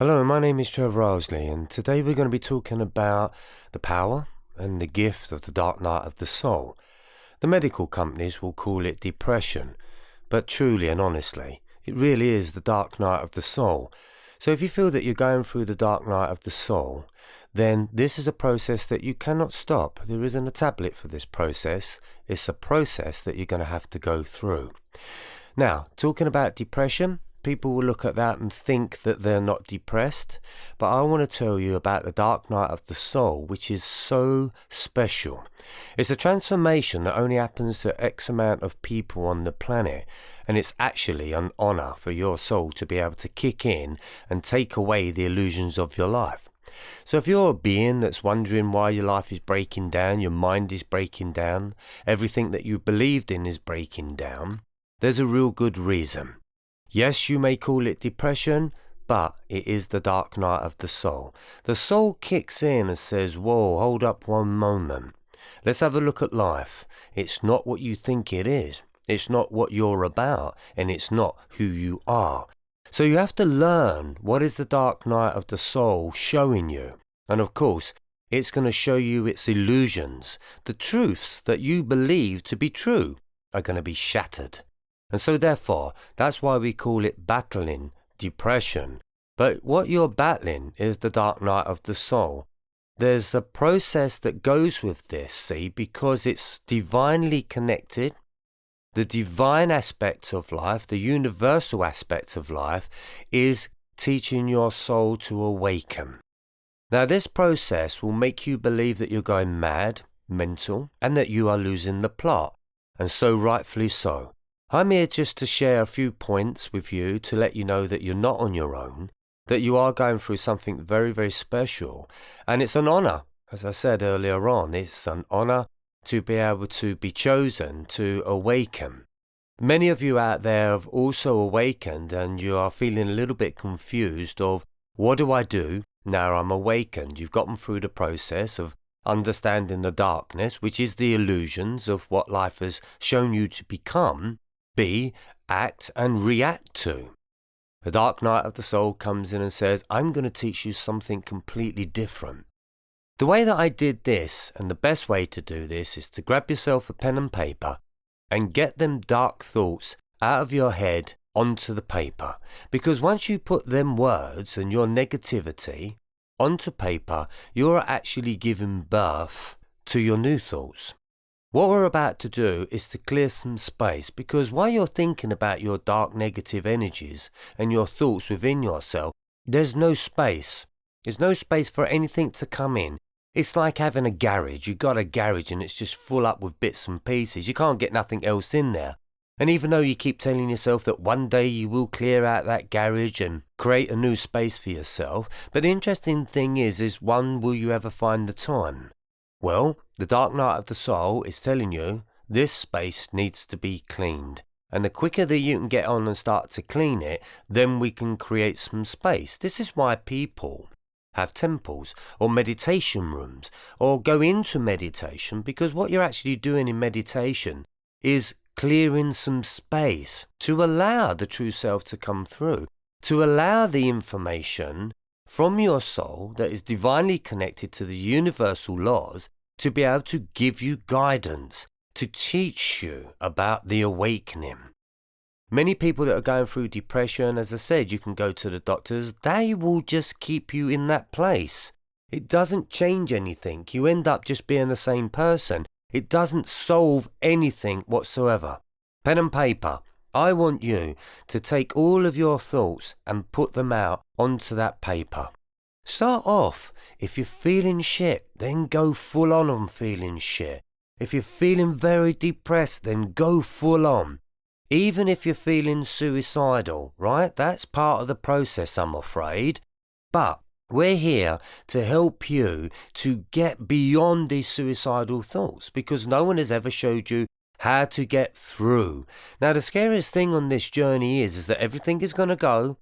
Hello, my name is Trevor Owsley, and today we're going to be talking about the power and the gift of the dark night of the soul. The medical companies will call it depression, but truly and honestly, it really is the dark night of the soul. So if you feel that you're going through the dark night of the soul, then this is a process that you cannot stop. There isn't a tablet for this process. It's a process that you're going to have to go through. Now, talking about depression, people will look at that and think that they're not depressed, but I want to tell you about the dark night of the soul, which is so special. It's a transformation that only happens to X amount of people on the planet, and it's actually an honor for your soul to be able to kick in and take away the illusions of your life. So if you're a being that's wondering why your life is breaking down, your mind is breaking down, everything that you believed in is breaking down, there's a real good reason. Yes, you may call it depression, but it is the dark night of the soul. The soul kicks in and says, whoa, hold up one moment. Let's have a look at life. It's not what you think it is. It's not what you're about, and it's not who you are. So you have to learn what is the dark night of the soul showing you. And of course, it's going to show you its illusions. The truths that you believe to be true are going to be shattered. And so therefore, that's why we call it battling depression. But what you're battling is the dark night of the soul. There's a process that goes with this, see, because it's divinely connected. The divine aspects of life, the universal aspects of life, is teaching your soul to awaken. Now, this process will make you believe that you're going mad, mental, and that you are losing the plot. And so rightfully so. I'm here just to share a few points with you to let you know that you're not on your own, that you are going through something very, very special. And it's an honor, as I said earlier on, it's an honor to be able to be chosen to awaken. Many of you out there have also awakened and you are feeling a little bit confused of what do I do now I'm awakened? You've gotten through the process of understanding the darkness, which is the illusions of what life has shown you to become. Be, act and react to. The dark night of the soul comes in and says, I'm going to teach you something completely different. The way that I did this, and the best way to do this, is to grab yourself a pen and paper and get them dark thoughts out of your head onto the paper. Because once you put them words and your negativity onto paper, you're actually giving birth to your new thoughts. What we're about to do is to clear some space, because while you're thinking about your dark negative energies and your thoughts within yourself, there's no space. There's no space for anything to come in. It's like having a garage. You've got a garage and it's just full up with bits and pieces. You can't get nothing else in there. And even though you keep telling yourself that one day you will clear out that garage and create a new space for yourself, but the interesting thing is one, will you ever find the time? Well, the dark night of the soul is telling you this space needs to be cleaned. And the quicker that you can get on and start to clean it, then we can create some space. This is why people have temples or meditation rooms or go into meditation, because what you're actually doing in meditation is clearing some space to allow the true self to come through, to allow the information from your soul that is divinely connected to the universal laws to be able to give you guidance, to teach you about the awakening. Many people that are going through depression, as I said, you can go to the doctors, they will just keep you in that place. It doesn't change anything. You end up just being the same person. It doesn't solve anything whatsoever. Pen and paper. I want you to take all of your thoughts and put them out onto that paper. Start off. If you're feeling shit, then go full on feeling shit. If you're feeling very depressed, then go full on. Even if you're feeling suicidal, right? That's part of the process, I'm afraid. But we're here to help you to get beyond these suicidal thoughts, because no one has ever showed you how to get through. Now, the scariest thing on this journey is that everything is going to go.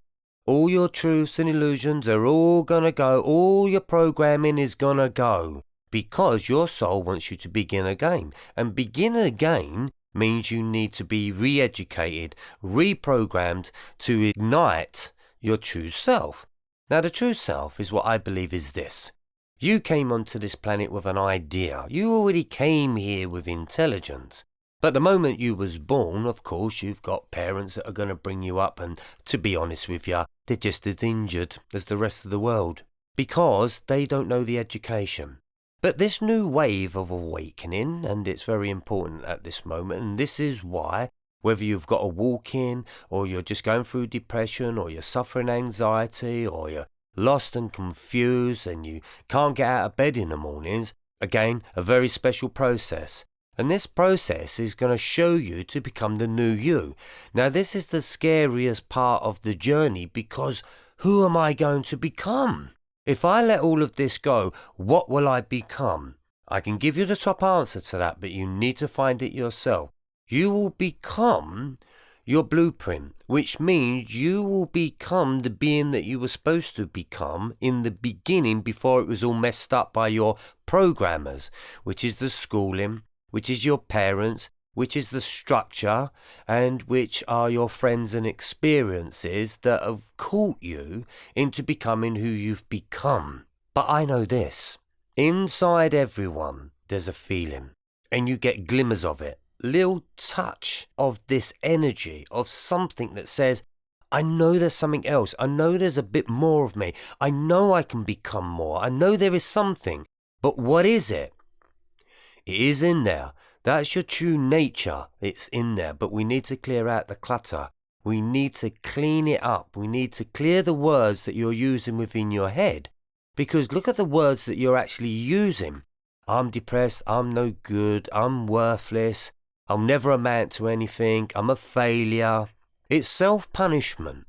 All your truths and illusions are all going to go. All your programming is going to go, because your soul wants you to begin again. And begin again means you need to be re-educated, reprogrammed to ignite your true self. Now, the true self is what I believe is this. You came onto this planet with an idea. You already came here with intelligence. But the moment you was born, of course, you've got parents that are going to bring you up, and to be honest with you, they're just as injured as the rest of the world because they don't know the education. But this new wave of awakening, and it's very important at this moment, and this is why, whether you've got a walk-in, or you're just going through depression, or you're suffering anxiety, or you're lost and confused, and you can't get out of bed in the mornings, again, a very special process. And this process is going to show you to become the new you. Now, this is the scariest part of the journey because who am I going to become? If I let all of this go, what will I become? I can give you the top answer to that, but you need to find it yourself. You will become your blueprint, which means you will become the being that you were supposed to become in the beginning before it was all messed up by your programmers, which is the schooling, which is your parents, which is the structure, and which are your friends and experiences that have caught you into becoming who you've become. But I know this. Inside everyone, there's a feeling, and you get glimmers of it. Little touch of this energy, of something that says, I know there's something else. I know there's a bit more of me. I know I can become more. I know there is something. But what is it? It is in there. That's your true nature. It's in there. But we need to clear out the clutter. We need to clean it up. We need to clear the words that you're using within your head. Because look at the words that you're actually using. I'm depressed. I'm no good. I'm worthless. I'll never amount to anything. I'm a failure. It's self-punishment.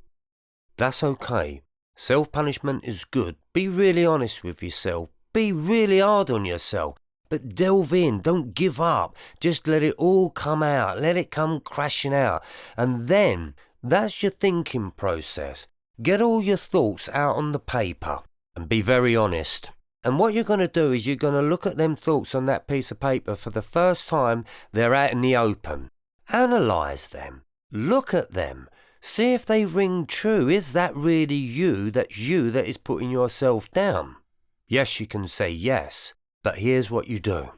That's okay. Self-punishment is good. Be really honest with yourself. Be really hard on yourself. But delve in. Don't give up. Just let it all come out. Let it come crashing out. And then, that's your thinking process. Get all your thoughts out on the paper. And be very honest. And what you're going to do is you're going to look at them thoughts on that piece of paper for the first time they're out in the open. Analyse them. Look at them. See if they ring true. Is that really you that is putting yourself down? Yes, you can say yes. But here's what you do.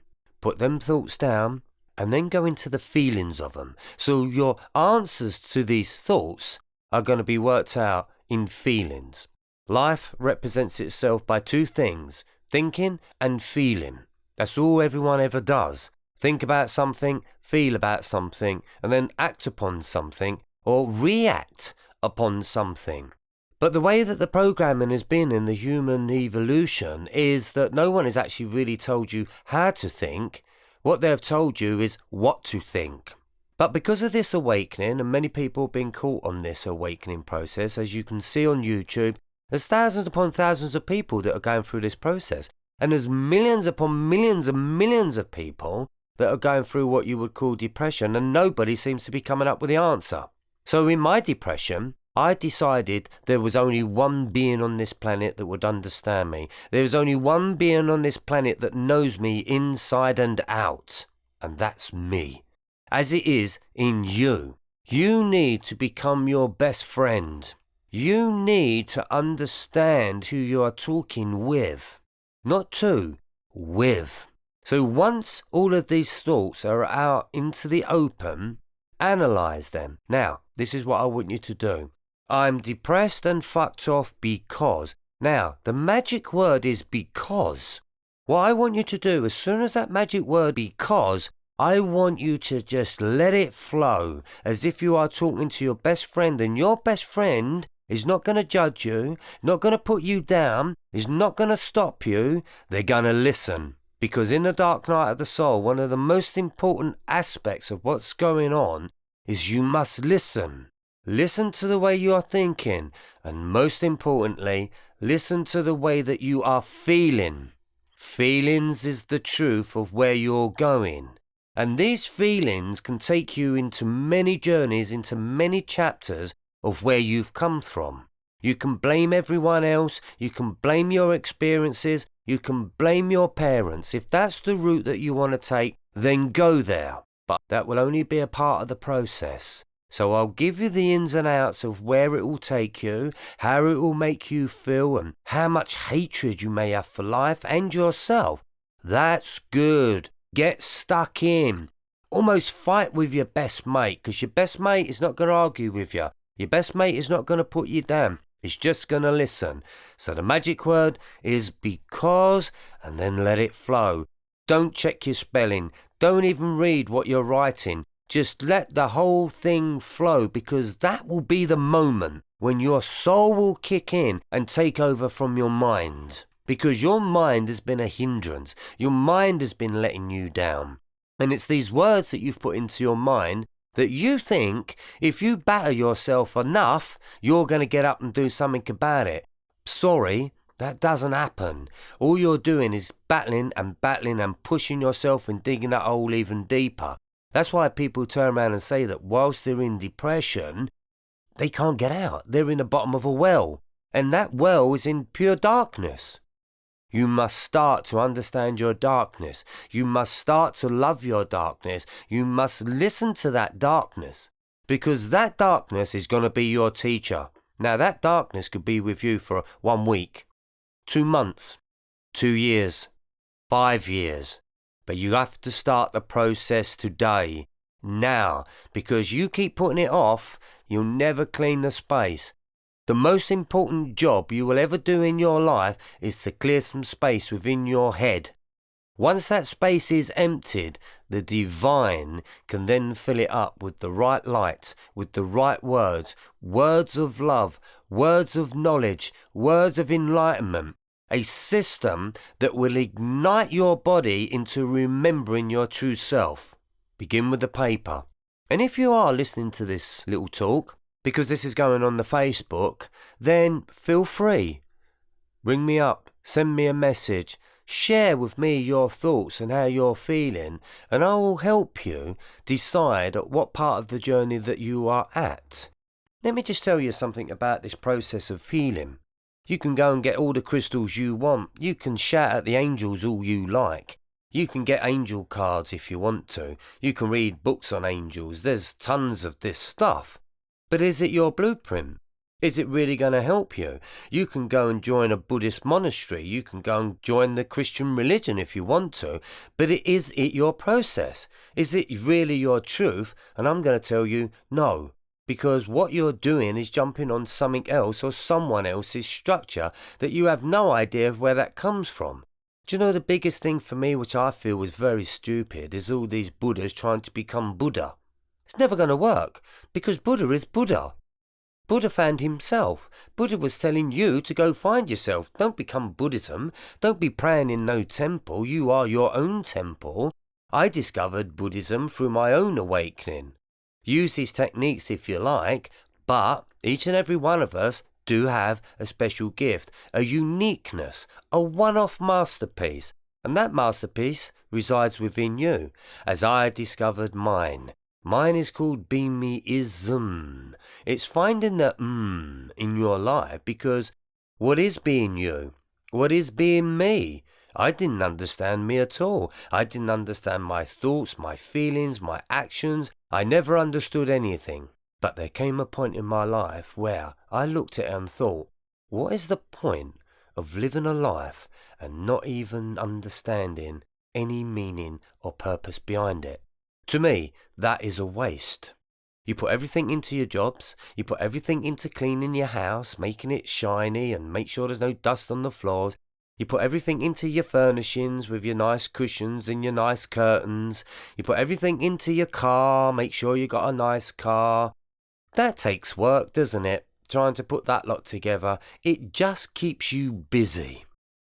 Put them thoughts down and then go into the feelings of them. So your answers to these thoughts are going to be worked out in feelings. Life represents itself by two things, thinking and feeling. That's all everyone ever does. Think about something, feel about something, and then act upon something or react upon something. But the way that the programming has been in the human evolution is that no one has actually really told you how to think. What they've told you is what to think. But because of this awakening, and many people have been caught on this awakening process, as you can see on YouTube, there's thousands upon thousands of people that are going through this process. And there's millions upon millions and millions of people that are going through what you would call depression, and nobody seems to be coming up with the answer. So in my depression, I decided there was only one being on this planet that would understand me. There was only one being on this planet that knows me inside and out. And that's me. As it is in you. You need to become your best friend. You need to understand who you are talking with. Not to, with. So once all of these thoughts are out into the open, analyze them. Now, this is what I want you to do. I'm depressed and fucked off because. Now, the magic word is because. What I want you to do, as soon as that magic word because, I want you to just let it flow as if you are talking to your best friend, and your best friend is not going to judge you, not going to put you down, is not going to stop you. They're going to listen. Because in the dark night of the soul, one of the most important aspects of what's going on is you must listen. Listen to the way you are thinking, and most importantly, listen to the way that you are feeling. Feelings is the truth of where you're going. And these feelings can take you into many journeys, into many chapters of where you've come from. You can blame everyone else, you can blame your experiences, you can blame your parents. If that's the route that you want to take, then go there. But that will only be a part of the process. So I'll give you the ins and outs of where it will take you, how it will make you feel, and how much hatred you may have for life and yourself. That's good. Get stuck in. Almost fight with your best mate, because your best mate is not going to argue with you. Your best mate is not going to put you down. It's just going to listen. So the magic word is because, and then let it flow. Don't check your spelling. Don't even read what you're writing. Just let the whole thing flow, because that will be the moment when your soul will kick in and take over from your mind. Because your mind has been a hindrance. Your mind has been letting you down. And it's these words that you've put into your mind that you think if you batter yourself enough, you're going to get up and do something about it. Sorry, that doesn't happen. All you're doing is battling and pushing yourself and digging that hole even deeper. That's why people turn around and say that whilst they're in depression, they can't get out. They're in the bottom of a well. And that well is in pure darkness. You must start to understand your darkness. You must start to love your darkness. You must listen to that darkness, because that darkness is going to be your teacher. Now, that darkness could be with you for 1 week, 2 months, 2 years, 5 years. But you have to start the process today, now, because you keep putting it off, you'll never clean the space. The most important job you will ever do in your life is to clear some space within your head. Once that space is emptied, the divine can then fill it up with the right light, with the right words, words of love, words of knowledge, words of enlightenment, a system that will ignite your body into remembering your true self. Begin with the paper. And if you are listening to this little talk, because this is going on the Facebook, then feel free. Ring me up, send me a message, share with me your thoughts and how you're feeling, and I will help you decide at what part of the journey that you are at. Let me just tell you something about this process of healing. You can go and get all the crystals you want. You can shout at the angels all you like. You can get angel cards if you want to. You can read books on angels. There's tons of this stuff. But is it your blueprint? Is it really going to help you? You can go and join a Buddhist monastery. You can go and join the Christian religion if you want to. But is it your process? Is it really your truth? And I'm going to tell you, no. Because what you're doing is jumping on something else or someone else's structure that you have no idea of where that comes from. Do you know the biggest thing for me, which I feel was very stupid, is all these Buddhas trying to become Buddha. It's never going to work, because Buddha is Buddha. Buddha found himself. Buddha was telling you to go find yourself. Don't become Buddhism. Don't be praying in no temple. You are your own temple. I discovered Buddhism through my own awakening. Use these techniques if you like, but each and every one of us do have a special gift, a uniqueness, a one-off masterpiece. And that masterpiece resides within you, as I discovered mine. Mine is called Being-me-ism. It's finding the in your life, because what is being you? What is being me? I didn't understand me at all. I didn't understand my thoughts, my feelings, my actions. I never understood anything. But there came a point in my life where I looked at it and thought, what is the point of living a life and not even understanding any meaning or purpose behind it? To me, that is a waste. You put everything into your jobs, you put everything into cleaning your house, making it shiny and make sure there's no dust on the floors. You put everything into your furnishings with your nice cushions and your nice curtains. You put everything into your car, make sure you got a nice car. That takes work, doesn't it? Trying to put that lot together. It just keeps you busy.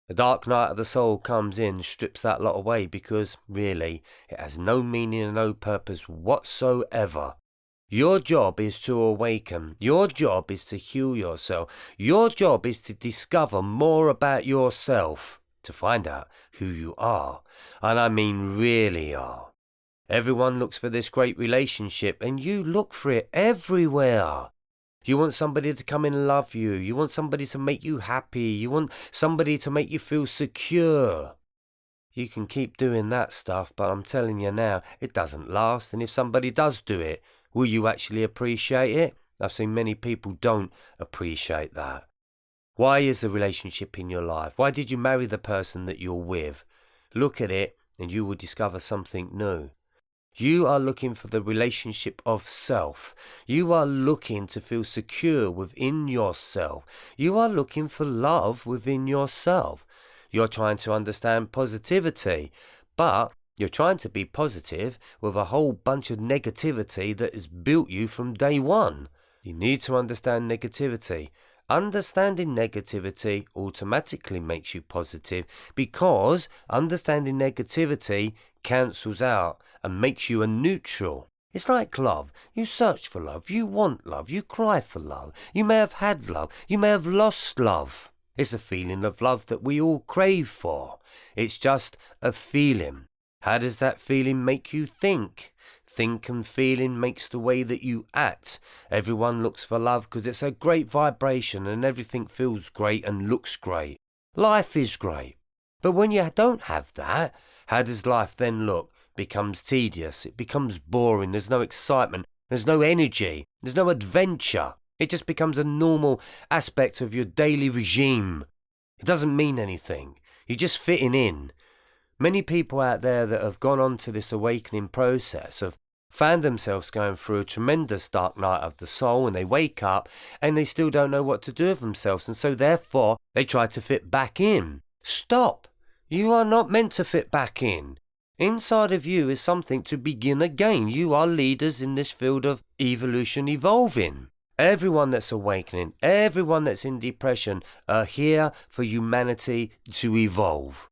The dark night of the soul comes in, strips that lot away, because, really, it has no meaning and no purpose whatsoever. Your job is to awaken. Your job is to heal yourself. Your job is to discover more about yourself, to find out who you are, and I mean really are. Everyone looks for this great relationship, and you look for it everywhere. You want somebody to come and love you. You want somebody to make you happy. You want somebody to make you feel secure. You can keep doing that stuff, but I'm telling you now, it doesn't last. And if somebody does do it, Will you actually appreciate it? I've seen many people don't appreciate that. Why is the relationship in your life? Why did you marry the person that you're with? Look at it and you will discover something new. You are looking for the relationship of self. You are looking to feel secure within yourself. You are looking for love within yourself. You're trying to understand positivity, but you're trying to be positive with a whole bunch of negativity that has built you from day one. You need to understand negativity. Understanding negativity automatically makes you positive because understanding negativity cancels out and makes you a neutral. It's like love. You search for love. You want love. You cry for love. You may have had love. You may have lost love. It's a feeling of love that we all crave for. It's just a feeling. How does that feeling make you think? Think and feeling makes the way that you act. Everyone looks for love because it's a great vibration and everything feels great and looks great. Life is great. But when you don't have that, how does life then look? It becomes tedious. It becomes boring. There's no excitement. There's no energy. There's no adventure. It just becomes a normal aspect of your daily regime. It doesn't mean anything. You're just fitting in. Many people out there that have gone on to this awakening process have found themselves going through a tremendous dark night of the soul, and they wake up and they still don't know what to do with themselves, and so therefore they try to fit back in. Stop! You are not meant to fit back in. Inside of you is something to begin again. You are leaders in this field of evolution evolving. Everyone that's awakening, everyone that's in depression are here for humanity to evolve.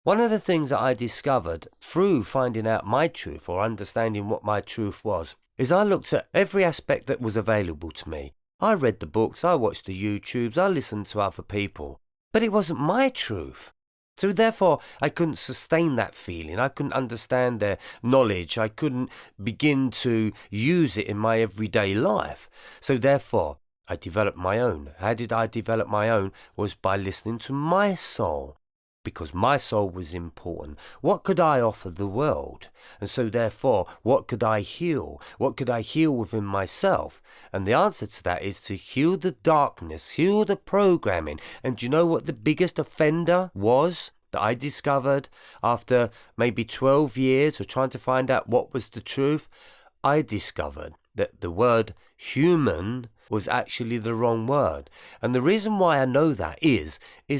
One of the things that I discovered through finding out my truth or understanding what my truth was is I looked at every aspect that was available to me. I read the books, I watched the YouTubes, I listened to other people, but it wasn't my truth. So therefore, I couldn't sustain that feeling. I couldn't understand their knowledge. I couldn't begin to use it in my everyday life. So therefore, I developed my own. How did I develop my own? Was by listening to my soul. Because my soul was important. What could I offer the world? And so therefore, what could I heal? What could I heal within myself? And the answer to that is to heal the darkness, heal the programming. And do you know what the biggest offender was that I discovered after maybe 12 years of trying to find out what was the truth? I discovered that the word human was actually the wrong word. And the reason why I know that is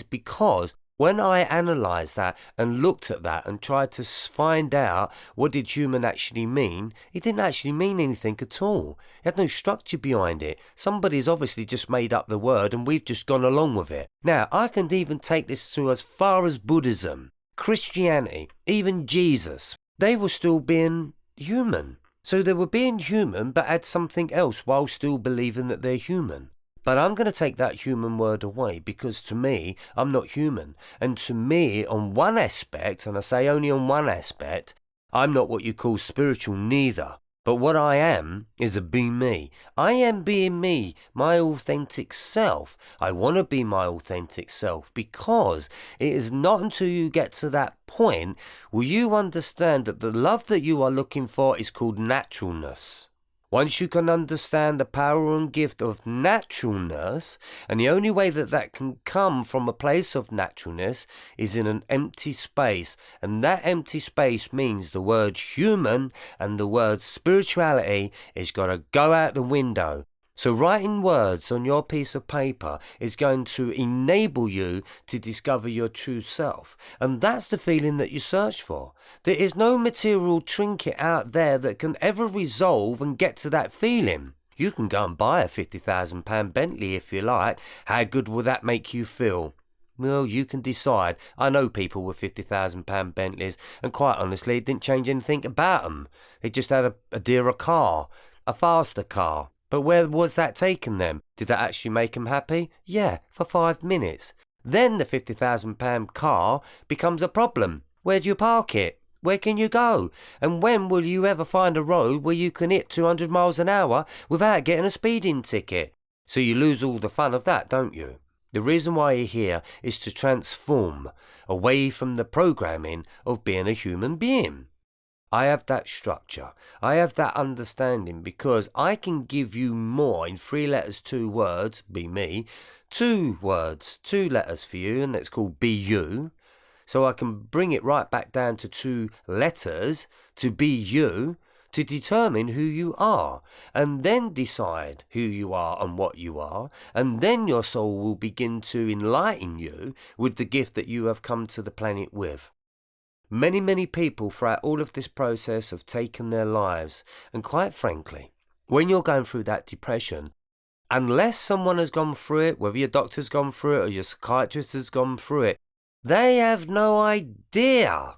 because when I analysed that and looked at that and tried to find out what did human actually mean, it didn't actually mean anything at all. It had no structure behind it. Somebody's obviously just made up the word and we've just gone along with it. Now, I can even take this to as far as Buddhism, Christianity, even Jesus. They were still being human. So they were being human but had something else while still believing that they're human. But I'm going to take that human word away because to me, I'm not human. And to me, on one aspect, and I say only on one aspect, I'm not what you call spiritual neither. But what I am is a be me. I am being me, my authentic self. I want to be my authentic self because it is not until you get to that point will you understand that the love that you are looking for is called naturalness. Once you can understand the power and gift of naturalness, and the only way that that can come from a place of naturalness is in an empty space, and that empty space means the word human and the word spirituality is got to go out the window. So writing words on your piece of paper is going to enable you to discover your true self. And that's the feeling that you search for. There is no material trinket out there that can ever resolve and get to that feeling. You can go and buy a £50,000 Bentley if you like. How good will that make you feel? Well, you can decide. I know people with £50,000 Bentleys, and quite honestly, it didn't change anything about them. They just had a dearer car, a faster car. But where was that taking them? Did that actually make them happy? Yeah, for 5 minutes. Then the £50,000 car becomes a problem. Where do you park it? Where can you go? And when will you ever find a road where you can hit 200 miles an hour without getting a speeding ticket? So you lose all the fun of that, don't you? The reason why you're here is to transform away from the programming of being a human being. I have that structure. I have that understanding because I can give you more in 3 letters, 2 words, be me, 2 words, 2 letters for you, and that's called be you. So I can bring it right back down to 2 letters to be you, to determine who you are, and then decide who you are and what you are, and then your soul will begin to enlighten you with the gift that you have come to the planet with. Many, many people throughout all of this process have taken their lives, and quite frankly, when you're going through that depression, unless someone has gone through it, whether your doctor's gone through it or your psychiatrist has gone through it, they have no idea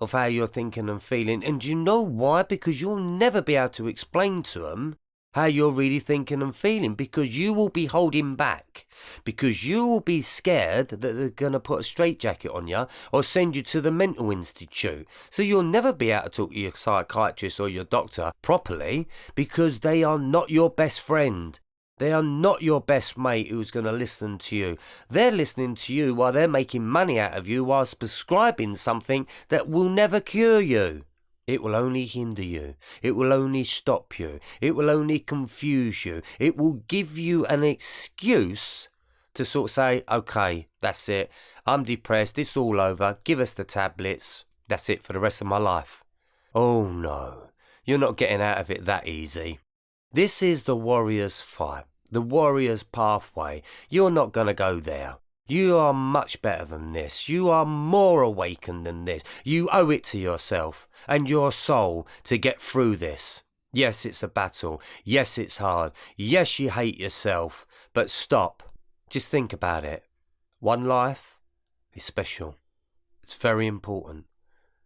of how you're thinking and feeling. And do you know why? Because you'll never be able to explain to them how you're really thinking and feeling, because you will be holding back, because you will be scared that they're going to put a straitjacket on you or send you to the mental institute. So you'll never be able to talk to your psychiatrist or your doctor properly, because they are not your best friend. They are not your best mate who's going to listen to you. They're listening to you while they're making money out of you, whilst prescribing something that will never cure you. It will only hinder you. It will only stop you. It will only confuse you. It will give you an excuse to sort of say, okay, that's it. I'm depressed. It's all over. Give us the tablets. That's it for the rest of my life. Oh no, you're not getting out of it that easy. This is the warrior's fight, the warrior's pathway. You're not going to go there. You are much better than this. You are more awakened than this. You owe it to yourself and your soul to get through this. Yes, it's a battle. Yes, it's hard. Yes, you hate yourself. But stop. Just think about it. One life is special. It's very important.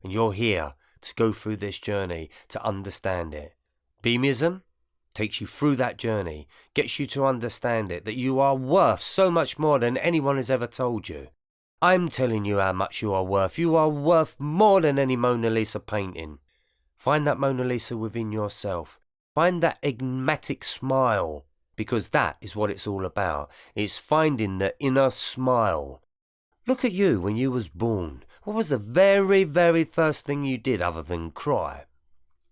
And you're here to go through this journey, to understand it. Beamism takes you through that journey, gets you to understand it, that you are worth so much more than anyone has ever told you. I'm telling you how much you are worth. You are worth more than any Mona Lisa painting. Find that Mona Lisa within yourself. Find that enigmatic smile, because that is what it's all about. It's finding the inner smile. Look at you when you was born. What was the very, very first thing you did other than cry?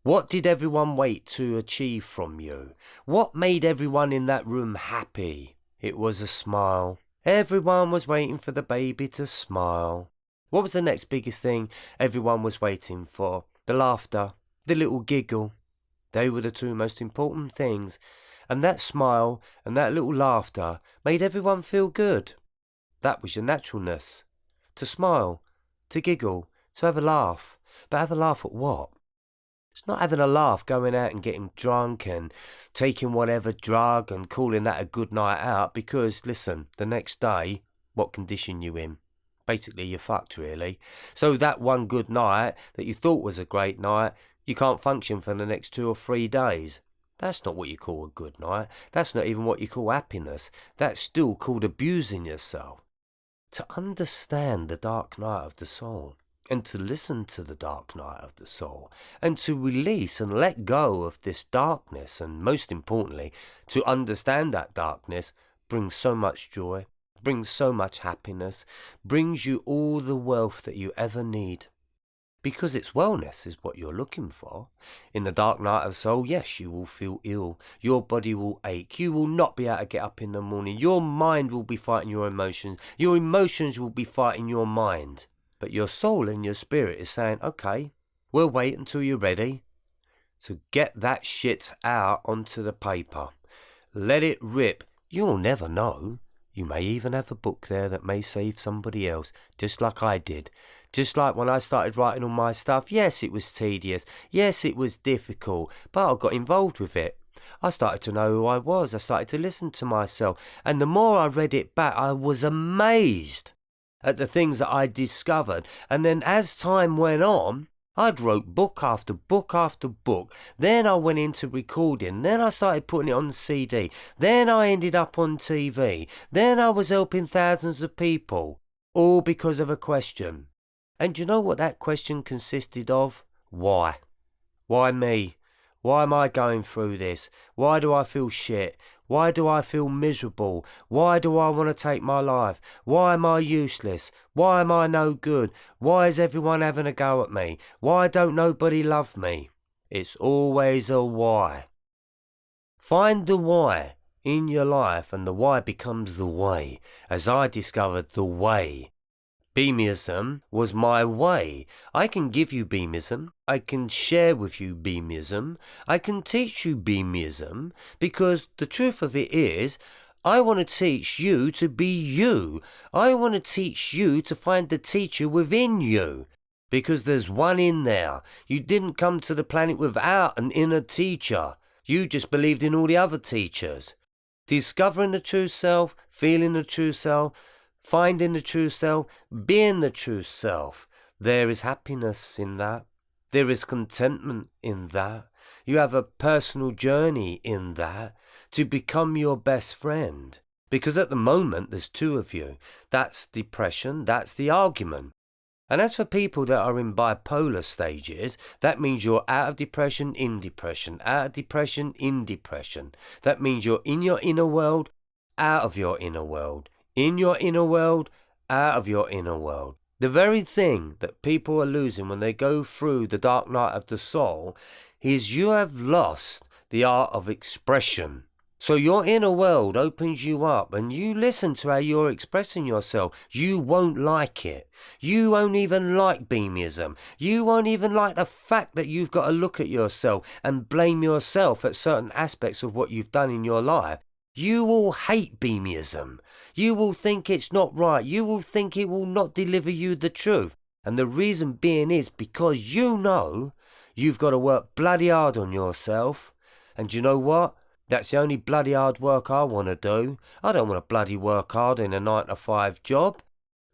What did everyone wait to achieve from you? What made everyone in that room happy? It was a smile. Everyone was waiting for the baby to smile. What was the next biggest thing everyone was waiting for? The laughter, the little giggle. They were the 2 most important things. And that smile and that little laughter made everyone feel good. That was your naturalness. To smile, to giggle, to have a laugh. But have a laugh at what? It's not having a laugh going out and getting drunk and taking whatever drug and calling that a good night out, because, listen, the next day, what condition you in? Basically, you're fucked, really. So that one good night that you thought was a great night, you can't function for the next 2 or 3 days. That's not what you call a good night. That's not even what you call happiness. That's still called abusing yourself. To understand the dark night of the soul, and to listen to the dark night of the soul, and to release and let go of this darkness, and most importantly, to understand that darkness, brings so much joy, brings so much happiness, brings you all the wealth that you ever need. Because it's wellness is what you're looking for. In the dark night of the soul, yes, you will feel ill. Your body will ache. You will not be able to get up in the morning. Your mind will be fighting your emotions. Your emotions will be fighting your mind. But your soul and your spirit is saying, okay, we'll wait until you're ready. So get that shit out onto the paper. Let it rip. You'll never know. You may even have a book there that may save somebody else, just like I did. Just like when I started writing all my stuff, yes, it was tedious. Yes, it was difficult, but I got involved with it. I started to know who I was. I started to listen to myself. And the more I read it back, I was amazed at the things that I discovered. And then as time went on, I'd wrote book after book after book. Then I went into recording. Then I started putting it on the CD. Then I ended up on TV. Then I was helping thousands of people. All because of a question. And do you know what that question consisted of? Why? Why me? Why am I going through this? Why do I feel shit? Why do I feel miserable? Why do I want to take my life? Why am I useless? Why am I no good? Why is everyone having a go at me? Why don't nobody love me? It's always a why. Find the why in your life and the why becomes the way, as I discovered the way. Beamism was my way. I can give you beamism. I can share with you beamism. I can teach you beamism, because the truth of it is, I want to teach you to be you. I want to teach you to find the teacher within you, because there's one in there. You didn't come to the planet without an inner teacher. You just believed in all the other teachers. Discovering the true self, feeling the true self, finding the true self, being the true self. There is happiness in that. There is contentment in that. You have a personal journey in that to become your best friend. Because at the moment, there's two of you. That's depression, that's the argument. And as for people that are in bipolar stages, that means you're out of depression, in depression, out of depression, in depression. That means you're in your inner world, out of your inner world. In your inner world, out of your inner world. The very thing that people are losing when they go through the dark night of the soul is you have lost the art of expression. So your inner world opens you up and you listen to how you're expressing yourself. You won't like it. You won't even like beamism. You won't even like the fact that you've got to look at yourself and blame yourself at certain aspects of what you've done in your life. You will hate beamism. You will think it's not right. You will think it will not deliver you the truth. And the reason being is because you know you've got to work bloody hard on yourself. And you know what? That's the only bloody hard work I want to do. I don't want to bloody work hard in a 9-to-5 job.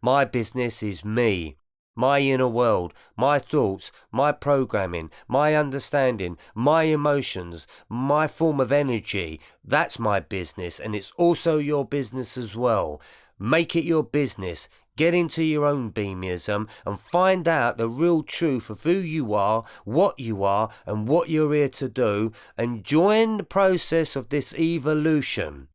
My business is me. My inner world, my thoughts, my programming, my understanding, my emotions, my form of energy. That's my business, and it's also your business as well. Make it your business. Get into your own beamism and find out the real truth of who you are, and what you're here to do, and join the process of this evolution.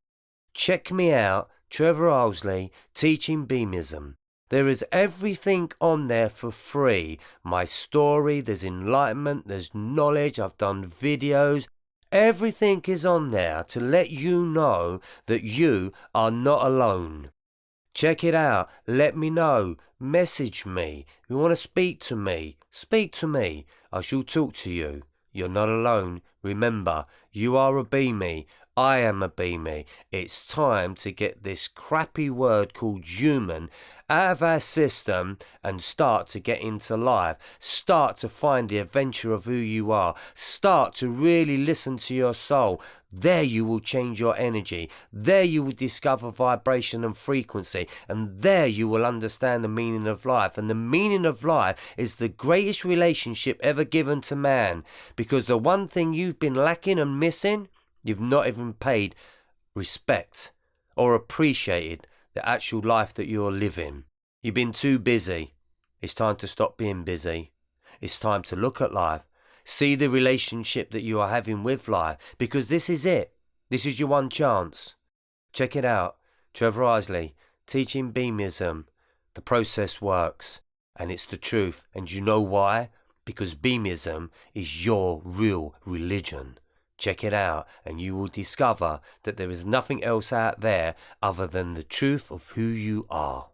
Check me out, Trevor Owsley, teaching beamism. There is everything on there for free. My story, there's enlightenment, there's knowledge, I've done videos. Everything is on there to let you know that you are not alone. Check it out. Let me know. Message me. If you want to speak to me, speak to me. I shall talk to you. You're not alone. Remember, you are a beamie. I am a beamie. It's time to get this crappy word called human out of our system and start to get into life. Start to find the adventure of who you are. Start to really listen to your soul. There you will change your energy. There you will discover vibration and frequency. And there you will understand the meaning of life. And the meaning of life is the greatest relationship ever given to man. Because the one thing you've been lacking and missing, you've not even paid respect or appreciated the actual life that you're living. You've been too busy. It's time to stop being busy. It's time to look at life. See the relationship that you are having with life, because this is it. This is your one chance. Check it out. Trevor Owsley, teaching beamism. The process works, and it's the truth. And you know why? Because beamism is your real religion. Check it out, and you will discover that there is nothing else out there other than the truth of who you are.